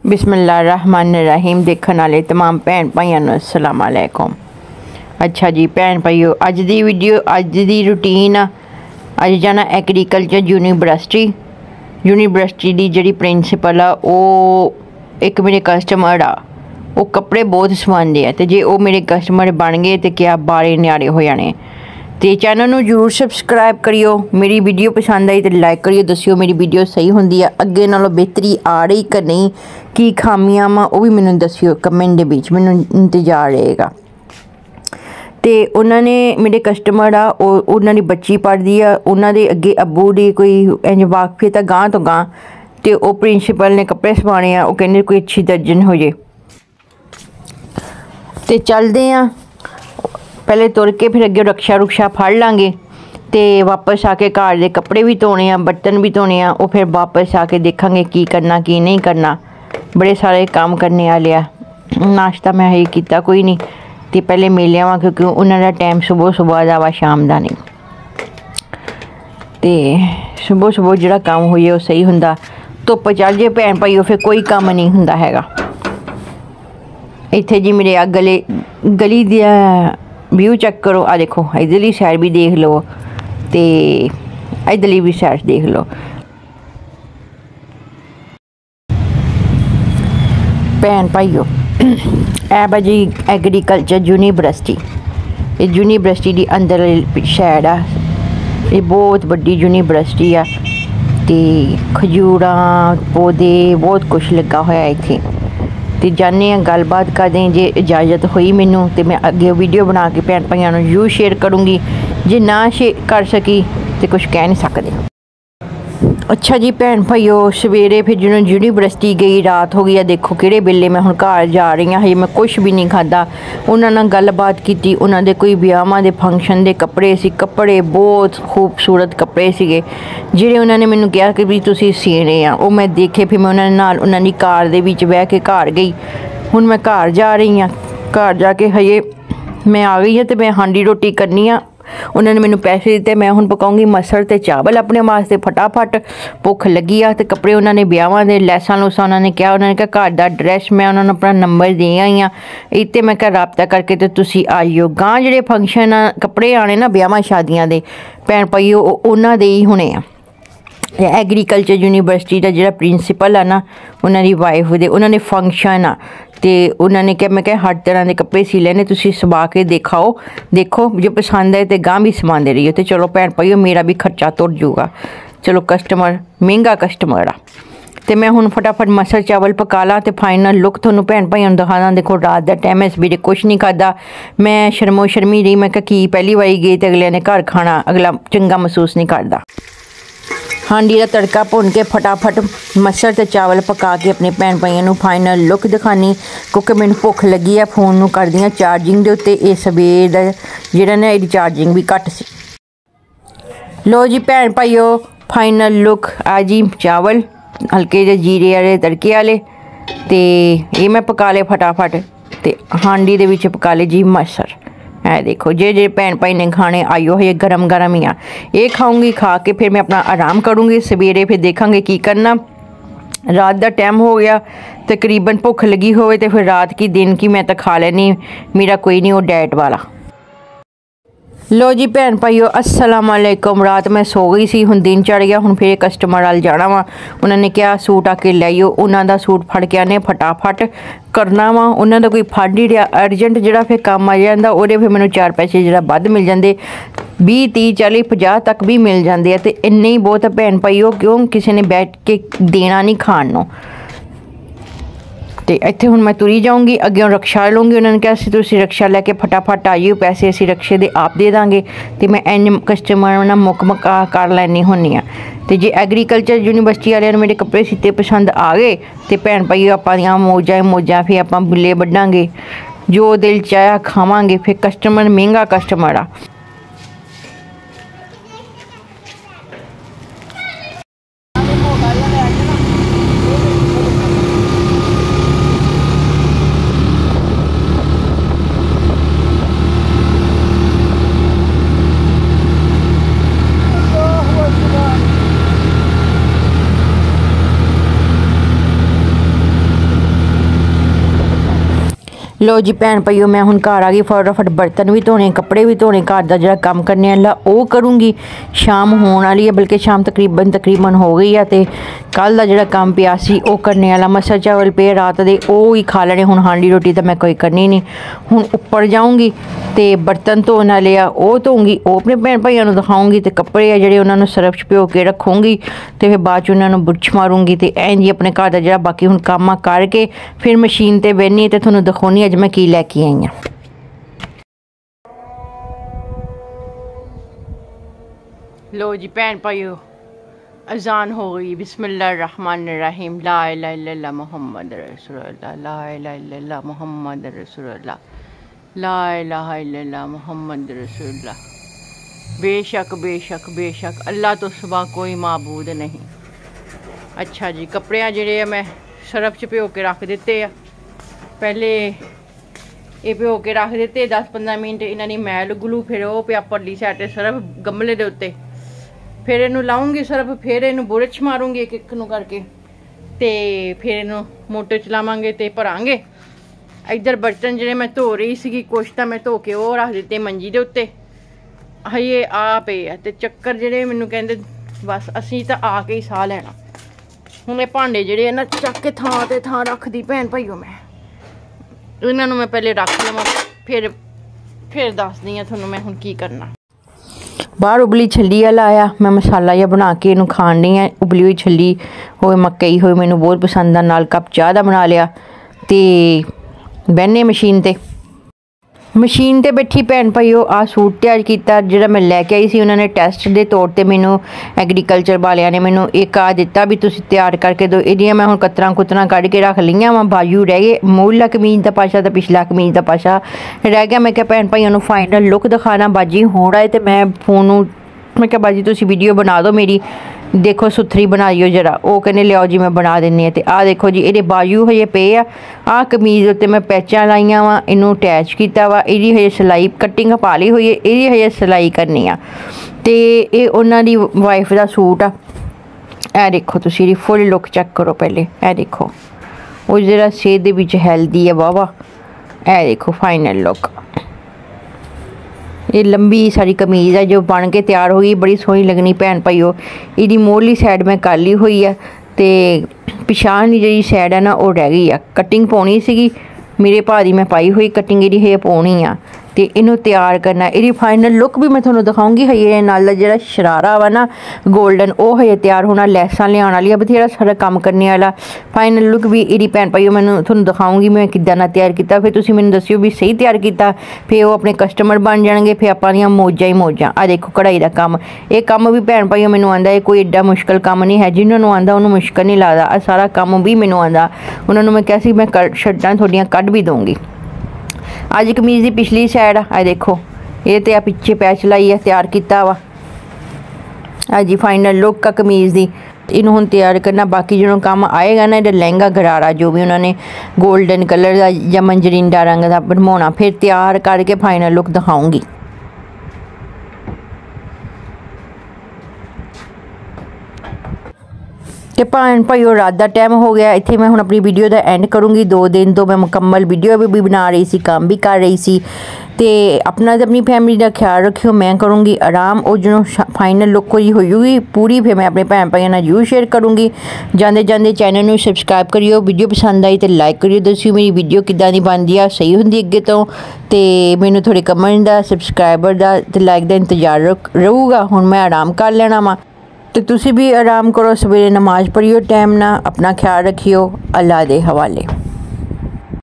बिस्मिल्लाहिर्रहमानिर्रहीम। देखने वाले तमाम भैन भाइयों को अस्सलाम वालेकुम। अच्छा जी भैन भाइयों, अज दी वीडियो अज दी रूटीन आ। अज जाना एग्रीकल्चर यूनीवर्सिटी दी जिहड़ी प्रिंसीपल आ एक मेरे कस्टमर आ कपड़े बहुत सवांदे आ, ते जे वो मेरे कस्टमर बन गए तो क्या बारे न्यारे हो जाने। तो चैनल में जरूर सबसक्राइब करियो। मेरी वीडियो पसंद आई तो लाइक करियो, दसियो मेरी वीडियो सही होंगी है, अगे नालों बेहतरी आ रही कि नहीं, की खामियां वा वो भी मैनू दसियो कमेंट के बीच, मैनू इंतजार रहेगा। तो उन्होंने मेरे कस्टमर आ उन्होंने बच्ची पढ़ती है, उन्होंने अगे अबू की कोई इंज वाकफियत गांह तो गांह, तो वो प्रिंसीपल ने कपड़े सवाने आ, कहते कोई अच्छी दर्जन हो जाए। तो चलते हैं पहले तुर के, फिर अगे रक्षा रुक्षा फड़ लाँगे, तो वापस आके घर के कपड़े भी धोने आ, बर्तन भी धोने आ, वो फिर वापस आके देखांगे की करना की नहीं करना। बड़े सारे काम करने वाले आ। नाश्ता मैं ही किया कोई नहीं, तो पहले मिल आवा क्योंकि उन्होंने टाइम सुबह सुबह का वा, शाम का नहीं। तो सुबह सुबह जो काम होइए वो सही होंदा, धुप चल जे भैन भाईओ फिर कोई काम नहीं होंदा हैगा। इत्थे जी मेरे गली दिया व्यू चेक करो, आ देखो इधरली साइड भी देख लो, तो इधरली भी साइड देख लो। भैन भाईओ ऐ जी एग्रीकल्चर यूनीवर्सिटी की अंदर साइड आ, ये बहुत बड़ी यूनीवर्सिटी आ, तो खजूर पौधे बहुत कुछ लगा होया इत्थे। तो जाने गलबात करते, जे इजाज़त हुई मैनू तो मैं अगे वीडियो बना के भैन भाइयों को जरूर शेयर करूँगी, जे ना कर सकी तो कुछ कह नहीं सकते। अच्छा जी भैन भाइयों, सवेरे फिर जो यूनीवर्सिटी गई, रात हो गई, देखो किहड़े वेले मैं हुण घर जा रही हाँ, हजे मैं कुछ भी नहीं खादा। उन्होंने गलबात की, उन्होंने कोई ब्याहां दे फंक्शन के कपड़े सी, कपड़े बहुत खूबसूरत कपड़े सीगे जिहड़े उन्होंने मैनू कहा कि भी तुसीं सीने आ, वो मैं देखे। फिर मैं उन्होंने नाल उन्होंने कार दे विच बह के घर गई। हुण मैं घर जा रही हाँ, घर जाके हजे मैं आ गई हाँ, तो मैं हांडी रोटी करनी आ। उन्होंने मैनू पैसे दिते, मैं हुण पकाऊँगी मसर ते चावल अपने वास्ते फटाफट, भुख लगी आ। तो कपड़े उन्होंने ब्याहां दे लैसां लूसां उन्होंने कहा, घर का एड्रैस मैं उन्होंने अपना नंबर दे आई हाँ, इत्ते मैं कहा रबता करके तो तुसी आइयो। गांह जिहड़े फंक्शन कपड़े आने ना ब्याहां शादियां दे भैन भाईओ उन्हां दे ही होने आ। एग्रीकल्चर यूनीवर्सिटी का जो प्रिंसीपल है ना, उन्होंने वाइफ दे उन्होंने फंक्शन आ, तो उन्होंने क्या मैं हर तरह के कपड़े सी लेने, तुसी सवा के देखो जो पसंद है तो गांह भी सवाते रहिए। तो चलो भैन भाईओ मेरा भी खर्चा तुर जूगा। चलो कस्टमर महंगा कस्टमर आ। तो मैं हुण फटाफट मसर चावल पका ला, तो फाइनल लुक थोनों भैन भाइयों दिखाना। देखो रात का टाइम है, सवेरे कुछ नहीं खादा, मैं शर्मो शर्मी रही, मैं कि पहली बारी गई तो अगले ने घर खाना, अगला चंगा महसूस नहीं करता। हांडी का तड़का भुन के फटाफट मसर ते चावल पका के अपने भैन भाइयों को फाइनल लुक दिखानी, क्योंकि मैनू भुख लगी है। फोन में कर दी चार्जिंग के उत्ते, ये सवेर जिहड़ा ना इसकी चार्जिंग भी घट सी। लो जी भैन भाइयों फाइनल लुक आ जी, चावल हल्के जे जीरे वाले तड़के वाले, तो ये मैं पका ले फटाफट। तो हांडी दे विच पका ले जी मसर। है देखो जे भैन भाई ने खाने आइयो है, गरम गरम ही आ, ये खाऊंगी। खा के फिर मैं अपना आराम करूँगी, सवेरे फिर देखांगे की करना। रात का टाइम हो गया, तकरीबन भुख लगी होवे तो फिर रात की दिन की मैं तो खा लेनी, मेरा कोई नहीं वो डाइट वाला। लो जी भैन भाईओ अस्सलाम वालेकुम। रात मैं सो गई सी, हुण दिन चढ़ गया, हुण फिर कस्टमर वाल जाना वा। उन्होंने क्या सूट आके लाइयो, उन्होंने सूट फड़ के आने फटाफट करना वा। उन्होंने कोई फड़ नहीं रहा, अर्जेंट जो फिर काम आ जाता, वो फिर मैंने 4 पैसे जो वध मिल जाते, 20 30 40 50 तक भी मिल जाते हैं। तो इन्ने ही बहुत भैन भाईओ, क्यों किसी ने बैठ के देना नहीं खाण नूं। तो इत्थे हुण मैं तुरी जाऊँगी, अगे रक्षा लूँगी। उन्होंने कहा तुसीं रक्षा लैके फटाफट आइयो, पैसे असीं रक्षे दे आप दे देंगे। तो मैं इन कस्टमर नाल मुक मका कर लैनी होनी आ। तो जे एग्रीकल्चर यूनीवर्सिटी वाले मेरे कपड़े सीते पसंद आ गए, तो भैन भाई आपां मौजां फिर आपां बुले वड्डांगे, जो दिल चाया खावांगे। फिर कस्टमर महंगा कस्टमर आ। लो जी भैन भाईओ, मैं हुण घर आ गई। फटाफट बर्तन भी धोने, कपड़े भी धोने, घर का जो काम करने वाला वो करूँगी। शाम होने वाली है, बल्कि शाम तकरीबन हो गई है। तो कल का जो काम पिया सी वो करने वाला। मसा चावल पे रात के वो ही खा लेने। हुण हांडी रोटी तो मैं कोई करनी नहीं। हुण उपर जाऊँगी तो बर्तन धोने वाले आ वो धोऊँगी, वो अपने भैन भाइयों को दिखाऊँगी। तो कपड़े आ जोड़े उन्होंने सरफ च भिओ के रखूँगी, तो फिर बाद च उन्होंने बुरछ मारूँगी। तो ऐं जी अपने घर का जो बाकी हुण काम करके फिर मशीन पर बहनी तो तुहानूं दिखाउणी अज मैं की लैके आई हाँ। लो जी भैन भाइयों, अजान हो गई। बिस्मिल्लाहिर्रहमानिर्रहीम। ला इलाहा इल्लल्लाह मुहम्मद रसूलुल्लाह, ला इलाहा इल्लल्लाह मुहम्मद रसूलुल्लाह, ला इलाहा इल्लल्लाह मुहम्मद रसूलुल्लाह। बेशक बेशक बेशक अल्लाह तो सिवा कोई माबूद नहीं। अच्छा जी, कपड़े जिहड़े मैं सरफ च भिओ के रख दिते आ। पहले ये भिओ के रख दिते 10-15 मिनट, इन्हां दी मैल गुलू। फिर वो पिया परली साइड ते सरफ गमले दे उत्ते। फिर इनू लाऊंगी सरफ, फिर इनू बुरछ मारूंगी एक एक नू करके, ते फिर इनू मोटर चलावांगे ते भरांगे। इधर बर्तन जिहड़े मैं धो रही सी, कुछ तो मैं धो के वो रख दिते मंजी दे उत्ते। हजे आ पे आ ते चक्कर जिहड़े मैनू कहंदे बस असीं तां आ के ही साह लैना। हुण ये भांडे जिहड़े ना चक के थां ते थां रखदी भैन भाईओ। मैं इन्हां नू मैं पहले रख लवां, फिर दसदी आं तुहानूं मैं हुण की करना। बाहर उबली छली वाला आया, मैं मसाला जिहा बना के इनू खाण दी आं। उबली हुई छली होए मकई होए मैनू बहुत पसंद आ। नाल कप चाह दा बना लिया ते बहने मशीन ते बैठी भैन भाईओ। आ सूट तैयार किया जिहड़ा मैं लैके आई सी। उन्होंने टैसट के तौर पर मैनू एग्रीकल्चर वालियां ने मैनू एक आ दिता भी तुसीं तैयार करके दो। इहदियां मैं हुण कतरां कुतरां कढ के रख लईआं वां। बाजू रह गए, मूला कमीज का पाशा तो पिछला कमीज का पाशा रह गया। मैं क्या भैन भाईओं नूं फाइनल लुक दिखाना। बाजी होना है तो मैं फोन मैं क्या बाजी तुसीं वीडियो बना दो मेरी, देखो सुथरी बनाइयो जरा। वो कहने लियाओ जी मैं बना दिन्नी। तो आ देखो जी ये बाजू हजे पे आ कमीज उत्ते मैं पैचां लाइया वा, इनू अटैच किया वा। इहदी हजे सिलाई कटिंग पा ली हुई है, इहदी हजे सिलाई करनी आ। तो ये उन्हां दी वाइफ का सूट आ। ए देखो तुसीं इहदी फुल लुक चेक करो पहले। ए देखो वो जरा सेहत दे विच हैल्दी है वावा। ए देखो फाइनल लुक। ये लंबी सारी कमीज़ है जो बन के तैयार हो गई, बड़ी सोहनी लगनी भैन भाईओ। इहदी मोरली साइड मैं कर ली हुई है, तो पिछाड़ी जी साइड है ना वो रह गई है। कटिंग पाउणी सीगी मेरे भा दी मैं पाई हुई कटिंग, इहदी हजे पाउणी आ। तो इनू तैयार करना। इहदी फाइनल लुक भी मैं तुहानूं दिखाऊंगी। हजे नाल जिहड़ा शरारा वा ना गोल्डन वो हजे तैयार होना, लैसां लियाउण वालियां, बथेरा सारा काम करने वाला। फाइनल लुक भी इहदी भैन भाईओ मैं तुहानूं दिखाऊंगी मैं किद्दां ना तैयार किया। फिर तुसीं मैनूं दस्सिओ भी सही तैयार किया, फिर वो अपने कस्टमर बन जाणगे। फिर आपां दियां मौजां ही मौजां। आ देखो कढ़ाई का काम, ये काम भी भैन भाईओ मैनूं आंदा है, कोई एडा मुश्किल काम नहीं है। जिन्होंने आंदा उन्होंने मुश्किल नहीं लगदा। आ सारा काम भी मैनूं आंदा। उन्होंने मैं कहा सी मैं शर्टां थोड़ियां कढ भी दूँगी। अज कमीज़ की पिछली साइड आ देखो, ये तो पिछे पैच लाइए तैयार किया वा। जी फाइनल लुक आ कमीज़ की। इनू हुण तैयार करना। बाकी जो काम आएगा ना ये लहंगा गरारा जो भी उन्होंने गोल्डन कलर का या मंजरिंडा रंग का बनवाना, फिर तैयार करके फाइनल लुक दिखाऊंगी। तो भैन भाईओ रात का टाइम हो गया। इत्थे मैं हुण अपनी वीडियो का एंड करूँगी। 2 दिन तो मैं मुकम्मल वीडियो भी बना रही सी, काम भी कर रही सी। तो अपना तो अपनी फैमिली का ख्याल रखियो। मैं करूँगी आराम। और जो फाइनल लुक होगी पूरी फिर मैं अपने भैन भाइयों नाल जरूर शेयर करूँगी। जाते जाते चैनल में सबसक्राइब करियो। वीडियो पसंद आई तो लाइक करियो। दस्सिओ मेरी वीडियो किद्दां दी बनदी आ, सही हुंदी अगे तो। मैनूं थोड़े कमेंट का सबसक्राइबर का ते लाइक का इंतजार रहूगा। हुण मैं आराम कर लेना वा। तो तुसी भी आराम करो, सवेरे नमाज़ पढ़ियो टाइम ना, अपना ख्याल रखियो। अल्लाह दे हवाले।